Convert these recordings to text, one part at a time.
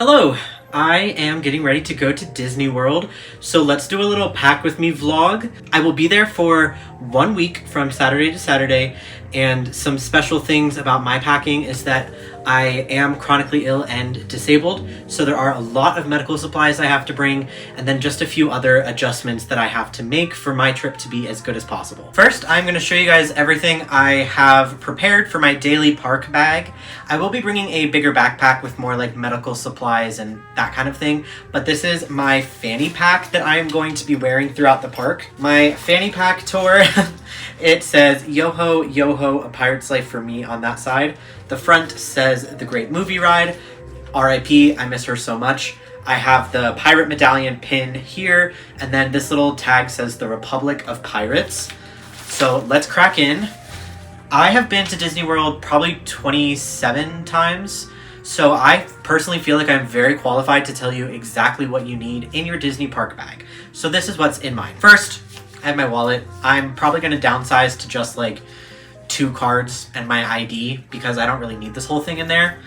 Hello, I am getting ready to go to Disney World, so let's do a little pack with me vlog. I will be there for 1 week from Saturday to Saturday, and some special things about my packing is that I am chronically ill and disabled, so there are a lot of medical supplies I have to bring, and then just a few other adjustments that I have to make for my trip to be as good as possible. First, I'm going to show you guys everything I have prepared for my daily park bag. I will be bringing a bigger backpack with more like medical supplies and that kind of thing, but this is my fanny pack that I am going to be wearing throughout the park. My fanny pack tour, it says "Yo-ho, yo-ho, a pirate's life for me" on that side. The front says "The Great Movie Ride," R.I.P., I miss her so much. I have the pirate medallion pin here, and then this little tag says "The Republic of Pirates." So let's crack in. I have been to Disney World probably 27 times, so I personally feel like I'm very qualified to tell you exactly what you need in your Disney park bag. So this is what's in mine. First, I have my wallet. I'm probably going to downsize to just like 2 cards and my ID because I don't really need this whole thing in there.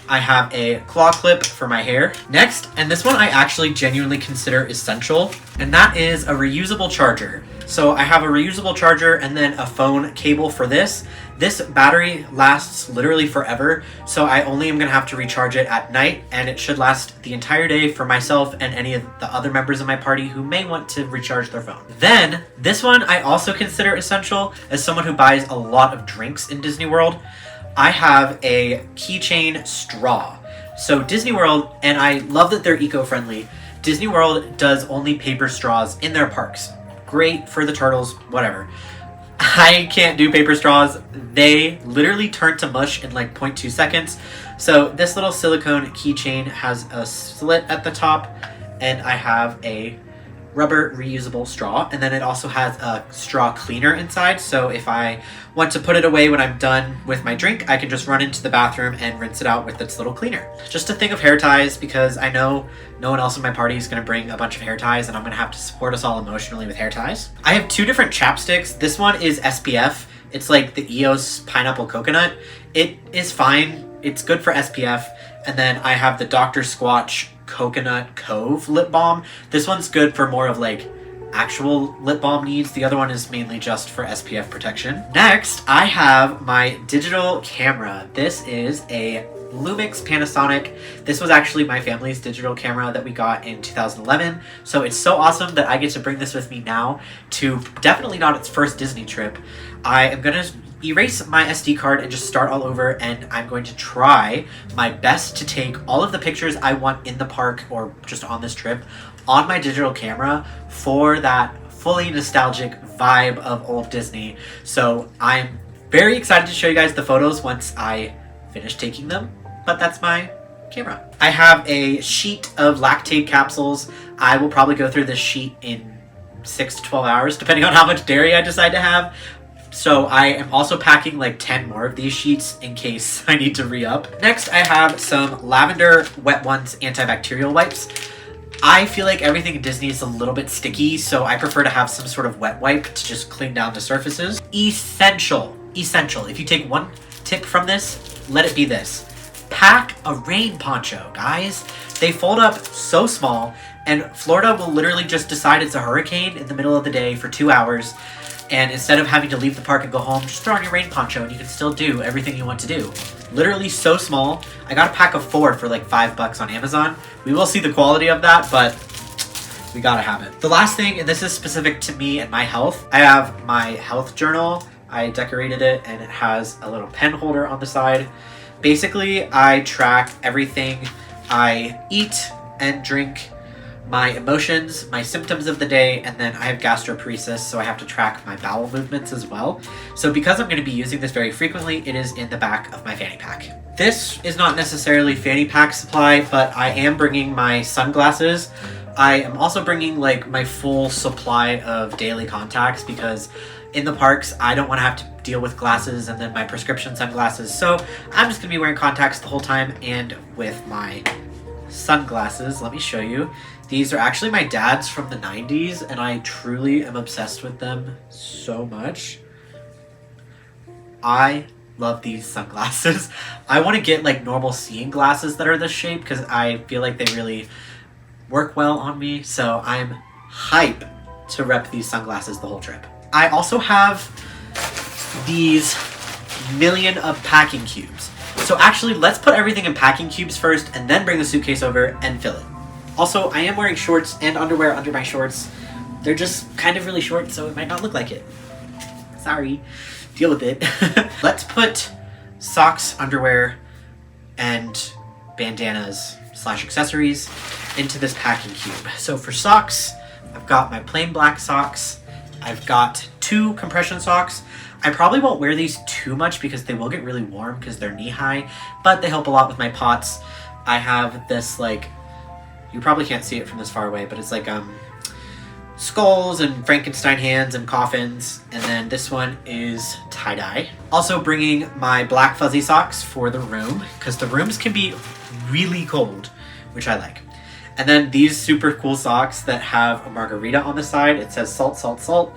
I have a claw clip for my hair. Next, and this one I actually genuinely consider essential, and that is a reusable charger. So I have a reusable charger and then a phone cable for this. This battery lasts literally forever, so I only am gonna have to recharge it at night, and it should last the entire day for myself and any of the other members of my party who may want to recharge their phone. Then, this one I also consider essential as someone who buys a lot of drinks in Disney World. I have a keychain straw. So Disney World, and I love that they're eco-friendly, Disney World does only paper straws in their parks. Great for the turtles, whatever. I can't do paper straws. They literally turn to mush in like 0.2 seconds. So this little silicone keychain has a slit at the top, and I have a rubber reusable straw, and then it also has a straw cleaner inside, so if I want to put it away when I'm done with my drink, I can just run into the bathroom and rinse it out with its little cleaner. Just a thing of hair ties, because I know no one else in my party is going to bring a bunch of hair ties, and I'm going to have to support us all emotionally with hair ties. I have 2 different chapsticks. This one is SPF. It's like the EOS pineapple coconut. It is fine. It's good for SPF. And then I have the Dr. Squatch Coconut Cove lip balm. This one's good for more of like actual lip balm needs. The other one is mainly just for SPF protection. Next, I have my digital camera. This is a Lumix Panasonic. This was actually my family's digital camera that we got in 2011. So it's so awesome that I get to bring this with me now to definitely not its first Disney trip. I am gonna erase my SD card and just start all over, and I'm going to try my best to take all of the pictures I want in the park or just on this trip on my digital camera for that fully nostalgic vibe of old Disney. So I'm very excited to show you guys the photos once I finish taking them, but that's my camera. I have a sheet of lactate capsules. I will probably go through this sheet in 6 to 12 hours, depending on how much dairy I decide to have. So I am also packing like 10 more of these sheets in case I need to re-up. Next, I have some Lavender Wet Ones antibacterial wipes. I feel like everything in Disney is a little bit sticky, so I prefer to have some sort of wet wipe to just clean down the surfaces. Essential. If you take one tip from this, let it be this. Pack a rain poncho, guys. They fold up so small, and Florida will literally just decide it's a hurricane in the middle of the day for 2 hours. And instead of having to leave the park and go home, just throw on your rain poncho and you can still do everything you want to do. Literally so small. I got a pack of 4 for like $5 on Amazon. We will see the quality of that, but we gotta have it. The last thing, and this is specific to me and my health, I have my health journal. I decorated it and it has a little pen holder on the side. Basically, I track everything I eat and drink, my emotions, my symptoms of the day, and then I have gastroparesis, so I have to track my bowel movements as well. So because I'm going to be using this very frequently, it is in the back of my fanny pack. This is not necessarily fanny pack supply, but I am bringing my sunglasses. I am also bringing like my full supply of daily contacts because in the parks, I don't want to have to deal with glasses and then my prescription sunglasses. So I'm just going to be wearing contacts the whole time, and with my sunglasses, let me show you. These are actually my dad's from the 90s, and I truly am obsessed with them so much. I love these sunglasses. I want to get like normal seeing glasses that are this shape because I feel like they really work well on me. So I'm hype to rep these sunglasses the whole trip. I also have these million of packing cubes. So actually, let's put everything in packing cubes first and then bring the suitcase over and fill it. Also, I am wearing shorts and underwear under my shorts. They're just kind of really short, so it might not look like it. Sorry. Deal with it. Let's put socks, underwear, and bandanas / accessories into this packing cube. So for socks, I've got my plain black socks. I've got 2 compression socks. I probably won't wear these too much because they will get really warm because they're knee-high, but they help a lot with my pots. I have this, like, you probably can't see it from this far away, but it's like skulls and Frankenstein hands and coffins. And then this one is tie-dye. Also bringing my black fuzzy socks for the room because the rooms can be really cold, which I like. And then these super cool socks that have a margarita on the side. It says salt, salt, salt.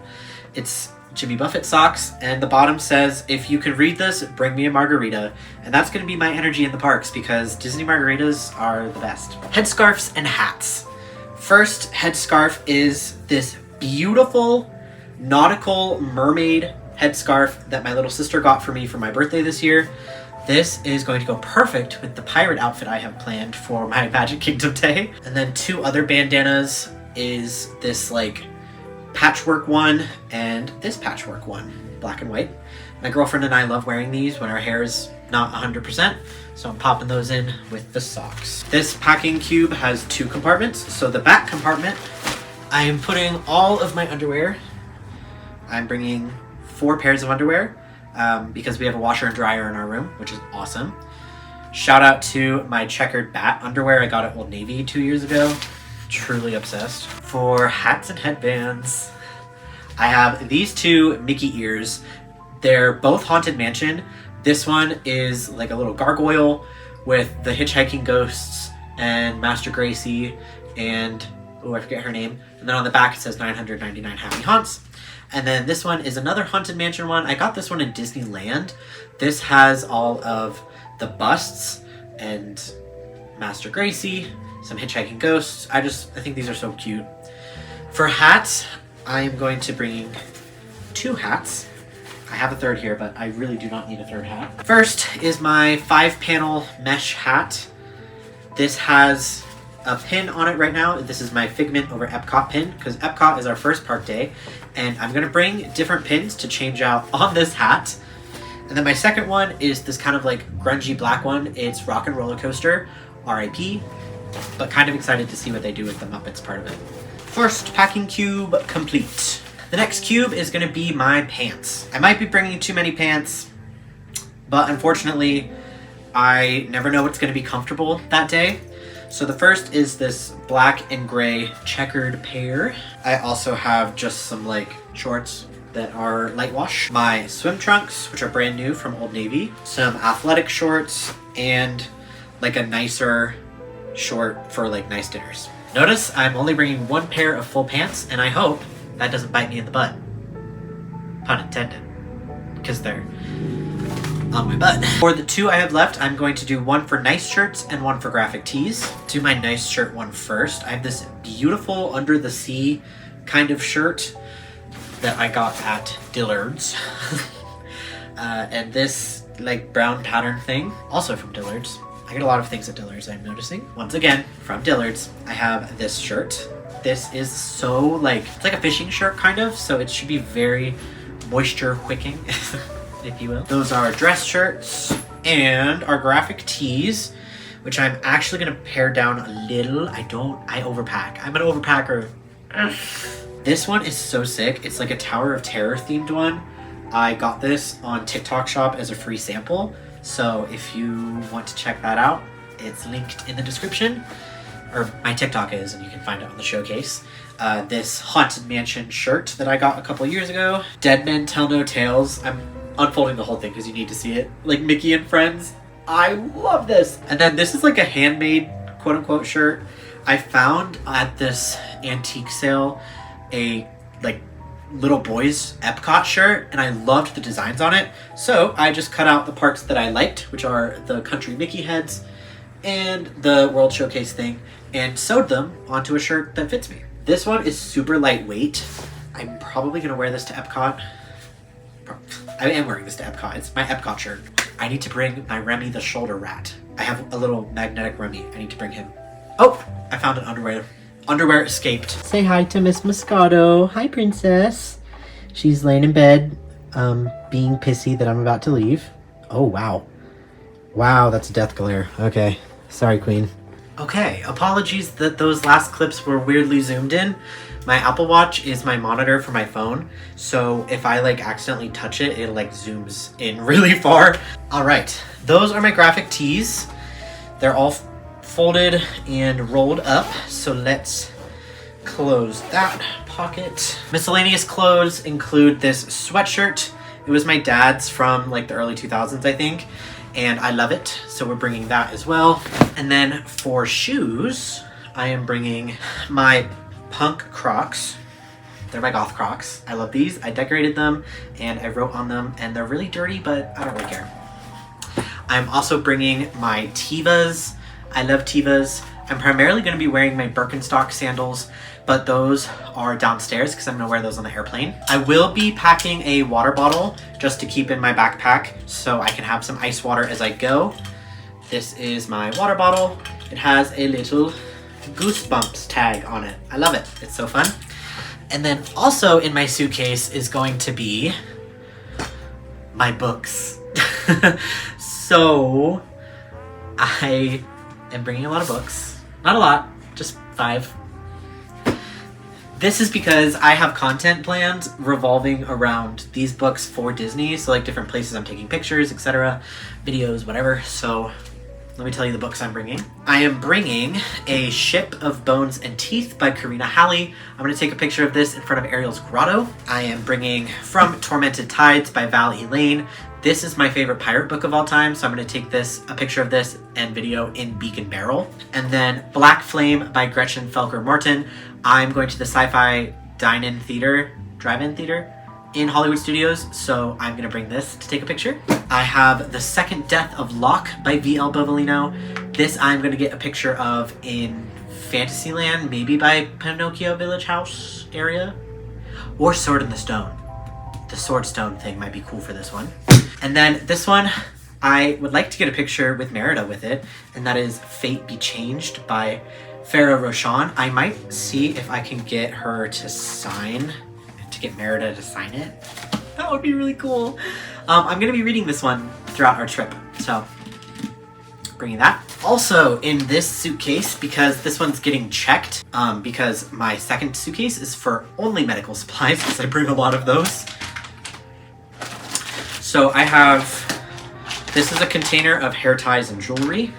It's Jimmy Buffett socks, and the bottom says, if you can read this, bring me a margarita. And that's going to be my energy in the parks because Disney margaritas are the best. Headscarves and hats. First headscarf is this beautiful nautical mermaid headscarf that my little sister got for me for my birthday this year. This is going to go perfect with the pirate outfit I have planned for my Magic Kingdom day. And then 2 other bandanas is this like patchwork one and this patchwork one, black and white. My girlfriend and I love wearing these when our hair is not 100%, so I'm popping those in with the socks. This packing cube has 2 compartments. So the back compartment, I am putting all of my underwear. I'm bringing 4 pairs of underwear because we have a washer and dryer in our room, which is awesome. Shout out to my checkered bat underwear I got at Old Navy 2 years ago. Truly obsessed. For hats and headbands, I have these 2 Mickey ears. They're both Haunted Mansion. This one is like a little gargoyle with the hitchhiking ghosts and Master Gracie and, oh, I forget her name. And then on the back it says 999 Happy Haunts. And then this one is another Haunted Mansion one. I got this one in Disneyland. This has all of the busts and Master Gracie, some hitchhiking ghosts. I think these are so cute. For hats, I am going to bring 2 hats. I have a third here, but I really do not need a third hat. First is my 5-panel mesh hat. This has a pin on it right now. This is my Figment over Epcot pin because Epcot is our first park day, and I'm gonna bring different pins to change out on this hat. And then my second one is this kind of like grungy black one. It's Rock and Roller Coaster, RIP. But kind of excited to see what they do with the Muppets part of it. First packing cube complete. The next cube is going to be my pants. I might be bringing too many pants, but unfortunately, I never know what's going to be comfortable that day. So the first is this black and gray checkered pair. I also have just some like shorts that are light wash. My swim trunks, which are brand new from Old Navy. Some athletic shorts and like a nicer short for like nice dinners. Notice I'm only bringing 1 pair of full pants, and I hope that doesn't bite me in the butt. Pun intended, because they're on my butt. For the 2 I have left, I'm going to do 1 for nice shirts and 1 for graphic tees. Do my nice shirt one first. I have this beautiful under the sea kind of shirt that I got at Dillard's. And this like brown pattern thing, also from Dillard's. I get a lot of things at Dillard's, I'm noticing. Once again, from Dillard's, I have this shirt. This is so like, it's like a fishing shirt kind of, so it should be very moisture wicking, if you will. Those are dress shirts and our graphic tees, which I'm actually gonna pare down a little. I overpack. I'm an overpacker. This one is so sick. It's like a Tower of Terror themed one. I got this on TikTok Shop as a free sample. So if you want to check that out, it's linked in the description, or my TikTok is, and you can find it on the showcase. This Haunted Mansion shirt that I got a couple years ago. Dead Men Tell No Tales. I'm unfolding the whole thing because you need to see it. Like Mickey and Friends. I love this. And then this is like a handmade quote unquote shirt. I found at this antique sale a like little boy's Epcot shirt and I loved the designs on it. So I just cut out the parts that I liked, which are the country Mickey heads and the World Showcase thing, and sewed them onto a shirt that fits me. This one is super lightweight. I'm probably gonna wear this to Epcot. I am wearing this to Epcot. It's my Epcot shirt. I need to bring my Remy the shoulder rat. I have a little magnetic Remy. I need to bring him. Oh, I found an underwear. Underwear escaped. Say hi to Miss Moscato. Hi, princess. She's laying in bed, being pissy that I'm about to leave. Oh, wow. Wow, that's a death glare. Okay. Sorry, queen. Okay, apologies that those last clips were weirdly zoomed in. My Apple Watch is my monitor for my phone, so if I like accidentally touch it, it like zooms in really far. All right, those are my graphic tees. They're all folded and rolled up, so let's close that pocket. Miscellaneous clothes include this sweatshirt. It was my dad's from like the early 2000s, I think, and I love it, so we're bringing that as well. And then for shoes, I am bringing my punk Crocs. They're my goth Crocs. I love these. I decorated them and I wrote on them, and they're really dirty, but I don't really care. I'm also bringing my Tevas. I love Tevas. I'm primarily going to be wearing my Birkenstock sandals, but those are downstairs because I'm going to wear those on the airplane. I will be packing a water bottle just to keep in my backpack so I can have some ice water as I go. This is my water bottle. It has a little Goosebumps tag on it. I love it. It's so fun. And then also in my suitcase is going to be my books. So I am bringing a lot of books. Not a lot, just 5. This is because I have content planned revolving around these books for Disney. So like different places I'm taking pictures, etc., videos, whatever. So let me tell you the books I'm bringing. I am bringing A Ship of Bones and Teeth by Karina Halley. I'm going to take a picture of this in front of Ariel's grotto. I am bringing From Tormented Tides by Val Elaine. This is my favorite pirate book of all time, so I'm going to take a picture of this and video in Beacon Barrel. And then Black Flame by Gretchen Felker Morton. I'm going to the Sci-Fi Drive-In Theater in Hollywood Studios, so I'm going to bring this to take a picture. I have The Second Death of Locke by V.L. Bovellino. This I'm going to get a picture of in Fantasyland, maybe by Pinocchio Village House area, or Sword in the Stone. The Sword Stone thing might be cool for this one. And then this one, I would like to get a picture with Merida with it, and that is Fate Be Changed by Farah Roshan. I might see if I can get her to get Merida to sign it. That would be really cool. I'm going to be reading this one throughout our trip, so bringing that. Also in this suitcase, because this one's getting checked, because my second suitcase is for only medical supplies, because I bring a lot of those. So I have, this is a container of hair ties and jewelry,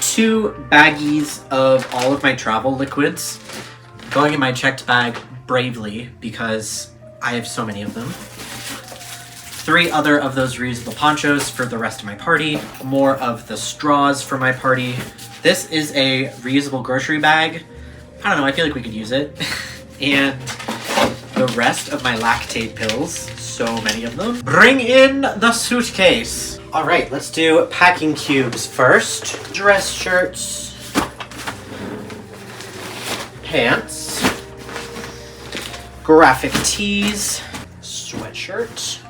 2 baggies of all of my travel liquids, going in my checked bag bravely because I have so many of them. 3 other of those reusable ponchos for the rest of my party, more of the straws for my party. This is a reusable grocery bag. I don't know, I feel like we could use it. And the rest of my Lactaid pills, so many of them. Bring in the suitcase. All right, let's do packing cubes first. Dress shirts, pants, graphic tees, sweatshirt.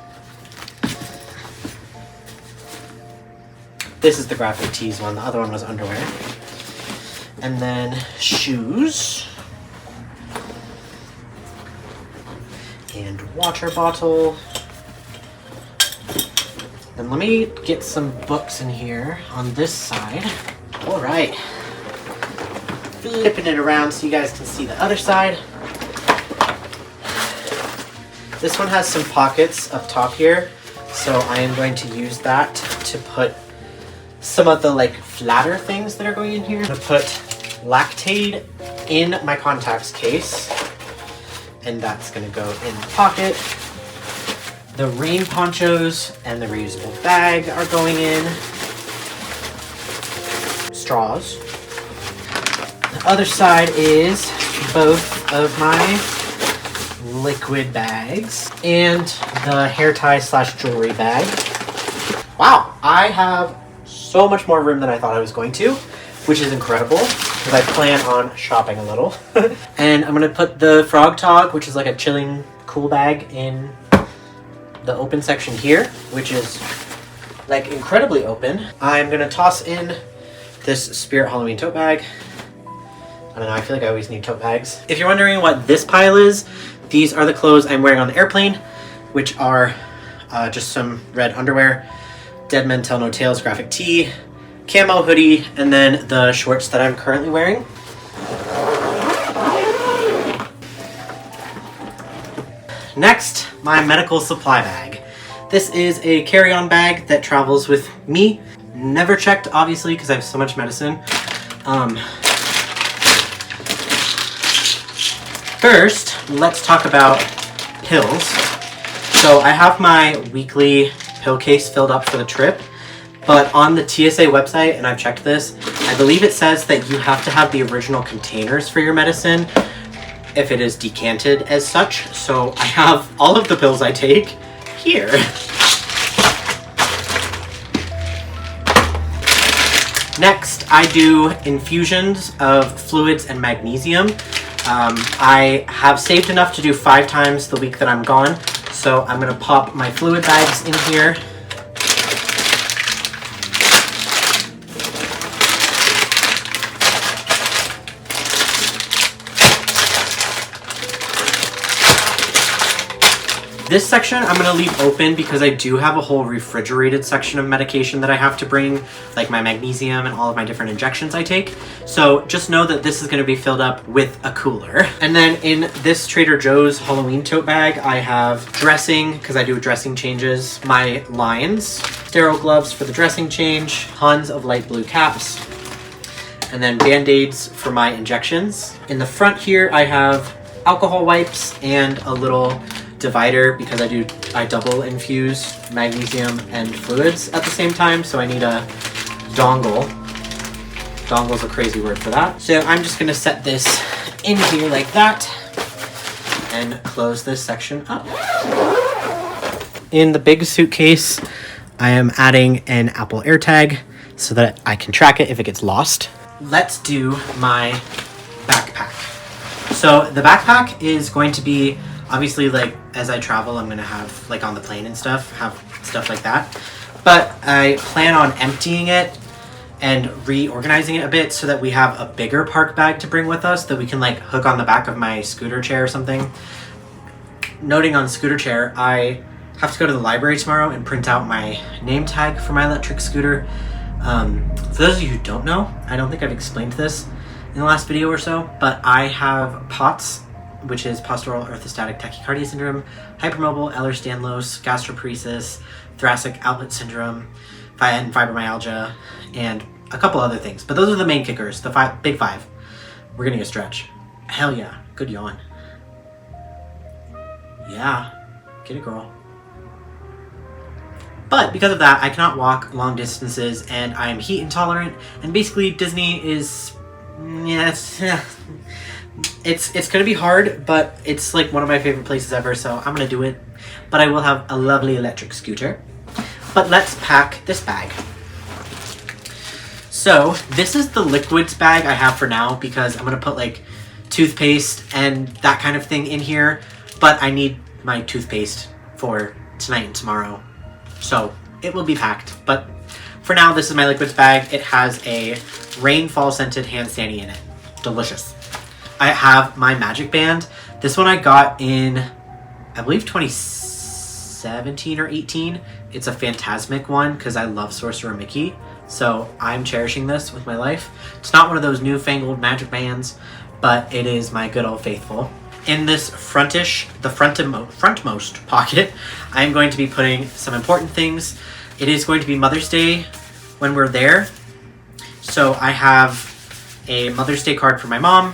This is the graphic tees one, the other one was underwear. And then shoes. And water bottle. Then let me get some books in here on this side. All right. Flipping it around so you guys can see the other side. This one has some pockets up top here, so I am going to use that to put some of the like flatter things that are going in here. I'm gonna put Lactaid in my contacts case, and that's gonna go in the pocket. The rain ponchos and the reusable bag are going in. Straws. The other side is both of my liquid bags and the hair tie slash jewelry bag. Wow, I have so much more room than I thought I was going to, which is incredible because I plan on shopping a little. And I'm gonna put the Frog Tog, which is like a chilling cool bag, in the open section here, which is like incredibly open. I'm gonna toss in this Spirit Halloween tote bag. I don't know, I feel like I always need tote bags. If you're wondering what this pile is, these are the clothes I'm wearing on the airplane, which are just some red underwear, Dead Men Tell No Tales graphic tee, camo hoodie, and then the shorts that I'm currently wearing. Next, my medical supply bag. This is a carry-on bag that travels with me. Never checked, obviously, because I have so much medicine. First, let's talk about pills. So I have my weekly pill case filled up for the trip, but on the TSA website, and I've checked this, I believe it says that you have to have the original containers for your medicine if it is decanted as such. So I have all of the pills I take here. Next, I do infusions of fluids and magnesium. I have saved enough to do 5 times the week that I'm gone, so I'm gonna pop my fluid bags in here. This section I'm going to leave open because I do have a whole refrigerated section of medication that I have to bring, like my magnesium and all of my different injections I take. So just know that this is going to be filled up with a cooler. And then in this Trader Joe's Halloween tote bag, I have dressing, because I do dressing changes, my lines, sterile gloves for the dressing change, tons of light blue caps, and then Band-Aids for my injections. In the front here, I have alcohol wipes and a little divider because I double infuse magnesium and fluids at the same time, so I need a dongle. Dongle's a crazy word for that. So I'm just gonna set this in here like that and close this section up. In the big suitcase, I am adding an Apple AirTag so that I can track it if it gets lost. Let's do my backpack. So the backpack is going to be, obviously, like, as I travel, I'm going to have, like, on the plane and stuff, have stuff like that. But I plan on emptying it and reorganizing it a bit so that we have a bigger park bag to bring with us that we can, like, hook on the back of my scooter chair or something. Noting on scooter chair, I have to go to the library tomorrow and print out my name tag for my electric scooter. For those of you who don't know, I don't think I've explained this in the last video or so, but I have POTS, which is postural orthostatic tachycardia syndrome, hypermobile Ehlers-Danlos, gastroparesis, thoracic outlet syndrome, and fibromyalgia, and a couple other things. But those are the main kickers, the big 5. We're getting a stretch. Hell yeah, good yawn. Yeah, get it, girl. But because of that, I cannot walk long distances, and I'm heat intolerant, and basically Disney is, it's gonna be hard, but it's like one of my favorite places ever, so I'm gonna do it. But I will have a lovely electric scooter. But let's pack this bag. So this is the liquids bag I have for now because I'm gonna put like toothpaste and that kind of thing in here, but I need my toothpaste for tonight and tomorrow, so it will be packed. But for now, this is my liquids bag. It has a rainfall scented hand sanitizer in it. Delicious. I have my magic band. This one I got in, I believe, 2017 or 18. It's a Phantasmic one because I love Sorcerer Mickey. So I'm cherishing this with my life. It's not one of those newfangled magic bands, but it is my good old faithful. In this frontmost pocket, I'm going to be putting some important things. It is going to be Mother's Day when we're there. So I have a Mother's Day card for my mom,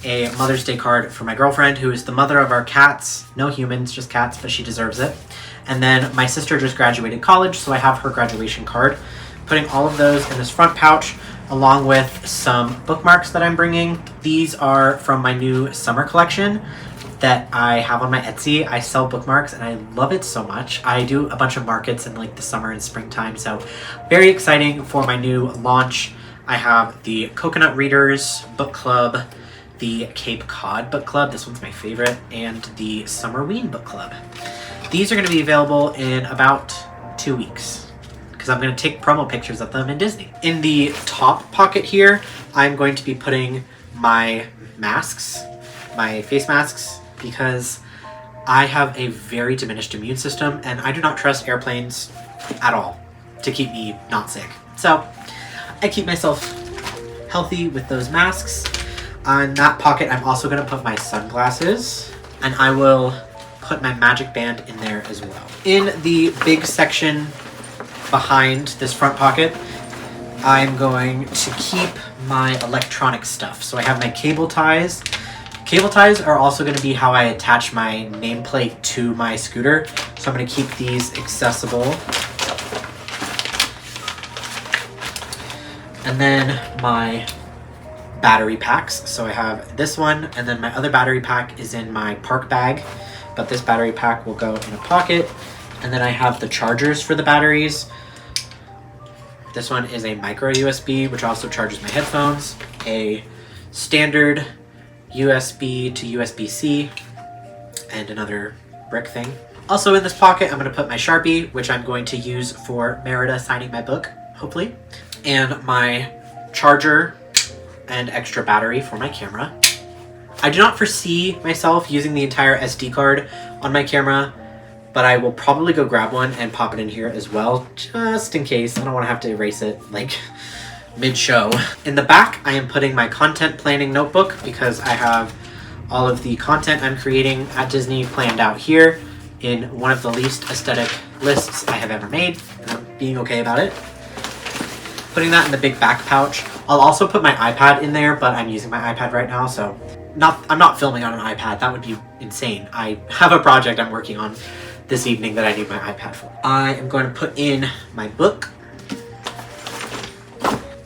a Mother's Day card for my girlfriend, who is the mother of our cats. No humans, just cats, but she deserves it. And then my sister just graduated college, so I have her graduation card. Putting all of those in this front pouch, along with some bookmarks that I'm bringing. These are from my new summer collection. that I have on my Etsy. I sell bookmarks and I love it so much. I do a bunch of markets in like the summer and springtime, so very exciting for my new launch. I have the Coconut Readers Book Club, the Cape Cod Book Club, this one's my favorite, and the Summerween Book Club. These are going to be available in about 2 weeks because I'm going to take promo pictures of them in Disney. In the top pocket here, I'm going to be putting my masks, my face masks, because I have a very diminished immune system and I do not trust airplanes at all to keep me not sick. So I keep myself healthy with those masks. On that pocket, I'm also going to put my sunglasses, and I will put my magic band in there as well. In the big section behind this front pocket, I'm going to keep my electronic stuff. So I have my cable ties. Cable ties are also going to be how I attach my nameplate to my scooter. So I'm going to keep these accessible. And then my battery packs. So I have this one, and then my other battery pack is in my park bag, but this battery pack will go in a pocket. And then I have the chargers for the batteries. This one is a micro USB, which also charges my headphones, a standard USB to USB-C, and another brick thing. Also in this pocket, I'm going to put my Sharpie, which I'm going to use for Merida signing my book, hopefully, and my charger and extra battery for my camera. I do not foresee myself using the entire SD card on my camera, but I will probably go grab one and pop it in here as well, just in case. I don't want to have to erase it like mid-show. In the back, I am putting my content planning notebook because I have all of the content I'm creating at Disney planned out here in one of the least aesthetic lists I have ever made, and I'm being okay about it. Putting that in the big back pouch. I'll also put my iPad in there, but I'm using my iPad right now, so I'm not filming on an iPad. That would be insane. I have a project I'm working on this evening that I need my iPad for. I am going to put in my book.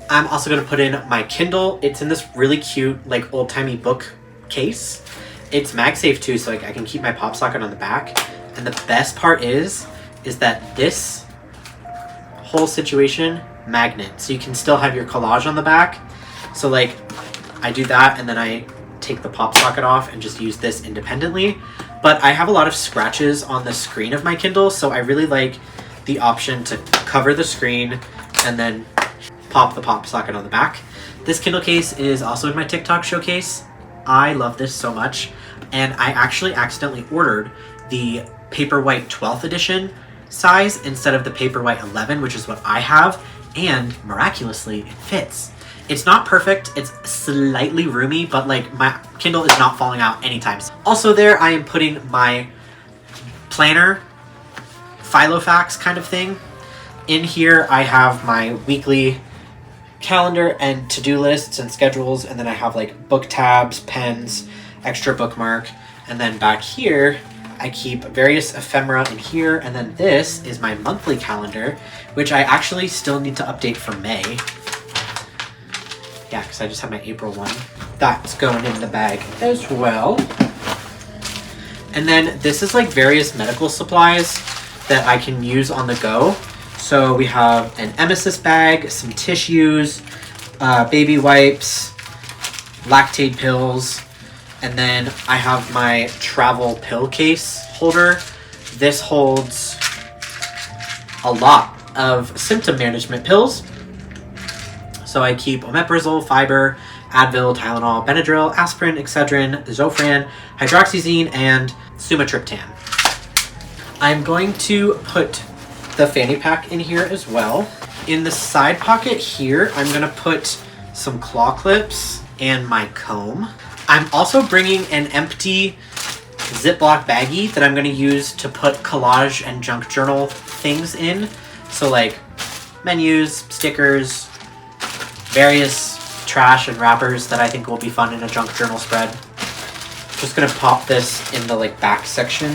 I'm also going to put in my Kindle. It's in this really cute, like, old-timey book case. It's MagSafe too, so like I can keep my pop socket on the back. And the best part is that this whole situation, magnet, so you can still have your collage on the back. So like I do that, and then I take the pop socket off and just use this independently. But I have a lot of scratches on the screen of my Kindle, so I really like the option to cover the screen and then pop the pop socket on the back. This Kindle case is also in my TikTok showcase. I love this so much, and I actually accidentally ordered the Paperwhite 12th edition size instead of the Paperwhite 11, which is what I have, and miraculously it fits. It's not perfect, it's slightly roomy, but like my Kindle is not falling out anytime soon. Also there, I am putting my planner, Filofax kind of thing. In here I have my weekly calendar and to-do lists and schedules, and then I have like book tabs, pens, extra bookmark, and then back here I keep various ephemera in here, and then this is my monthly calendar, which I actually still need to update for May. Yeah, because I just have my April one. That's going in the bag as well. And then this is like various medical supplies that I can use on the go. So we have an emesis bag, some tissues, baby wipes, lactate pills, and then I have my travel pill case holder. This holds a lot of symptom management pills. So I keep omeprazole, fiber, Advil, Tylenol, Benadryl, aspirin, Excedrin, Zofran, hydroxyzine, and sumatriptan. I'm going to put the fanny pack in here as well. In the side pocket here, I'm going to put some claw clips and my comb. I'm also bringing an empty Ziploc baggie that I'm going to use to put collage and junk journal things in. So like menus, stickers, various trash and wrappers that I think will be fun in a junk journal spread. Just gonna pop this in the like back section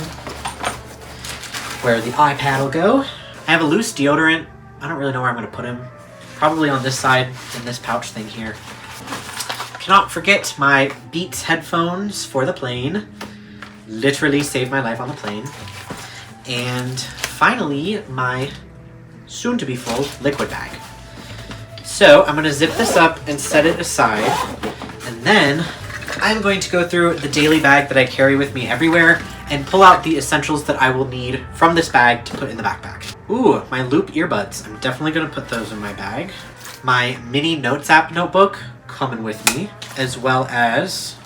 where the iPad will go. I have a loose deodorant. I don't really know where I'm gonna put him. Probably on this side in this pouch thing here. Cannot forget my Beats headphones for the plane. literally saved my life on the plane. And finally, my soon-to-be full liquid bag. So I'm gonna zip this up and set it aside. And then I'm going to go through the daily bag that I carry with me everywhere and pull out the essentials that I will need from this bag to put in the backpack. Ooh, my Loop earbuds. I'm definitely gonna put those in my bag. My mini Notes app notebook coming with me, as well as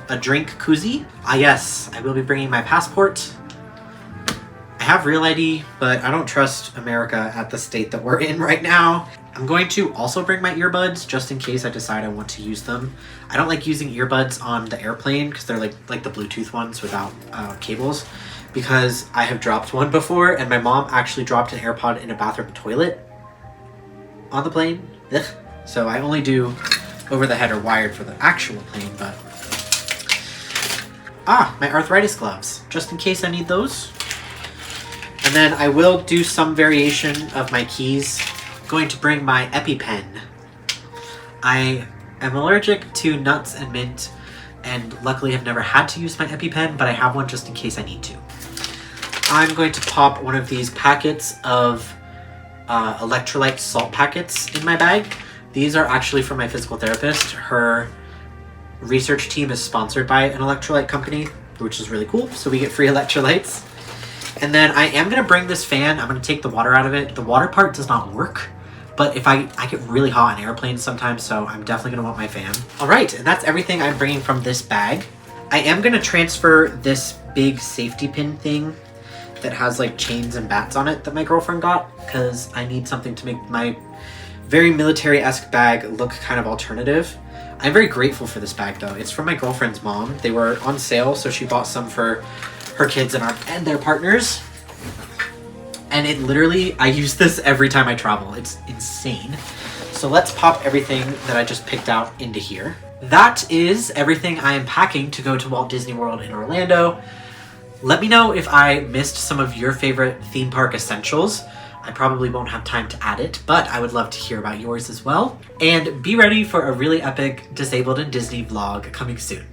a drink koozie. Ah yes, I will be bringing my passport. I have Real ID, but I don't trust America at the state that we're in right now. I'm going to also bring my earbuds just in case I decide I want to use them. I don't like using earbuds on the airplane because they're like the Bluetooth ones without cables, because I have dropped one before and my mom actually dropped an AirPod in a bathroom toilet on the plane. Ugh. So I only do over the head or wired for the actual plane, but... Ah, my arthritis gloves, just in case I need those. And then I will do some variation of my keys. I'm going to bring my EpiPen. I am allergic to nuts and mint, and luckily I've never had to use my EpiPen, but I have one just in case I need to. I'm going to pop one of these packets of electrolyte salt packets in my bag. These are actually from my physical therapist. Her research team is sponsored by an electrolyte company, which is really cool, so we get free electrolytes. And then I am going to bring this fan. I'm going to take the water out of it. The water part does not work, but if I get really hot on airplanes sometimes, so I'm definitely going to want my fan. All right, and that's everything I'm bringing from this bag. I am going to transfer this big safety pin thing that has like chains and bats on it that my girlfriend got, because I need something to make my very military-esque bag look kind of alternative. I'm very grateful for this bag though. It's from my girlfriend's mom. They were on sale, so she bought some for her kids and their partners. And it literally, I use this every time I travel. It's insane. So let's pop everything that I just picked out into here. That is everything I am packing to go to Walt Disney World in Orlando. Let me know if I missed some of your favorite theme park essentials. I probably won't have time to add it, but I would love to hear about yours as well. And be ready for a really epic Disabled in Disney vlog coming soon.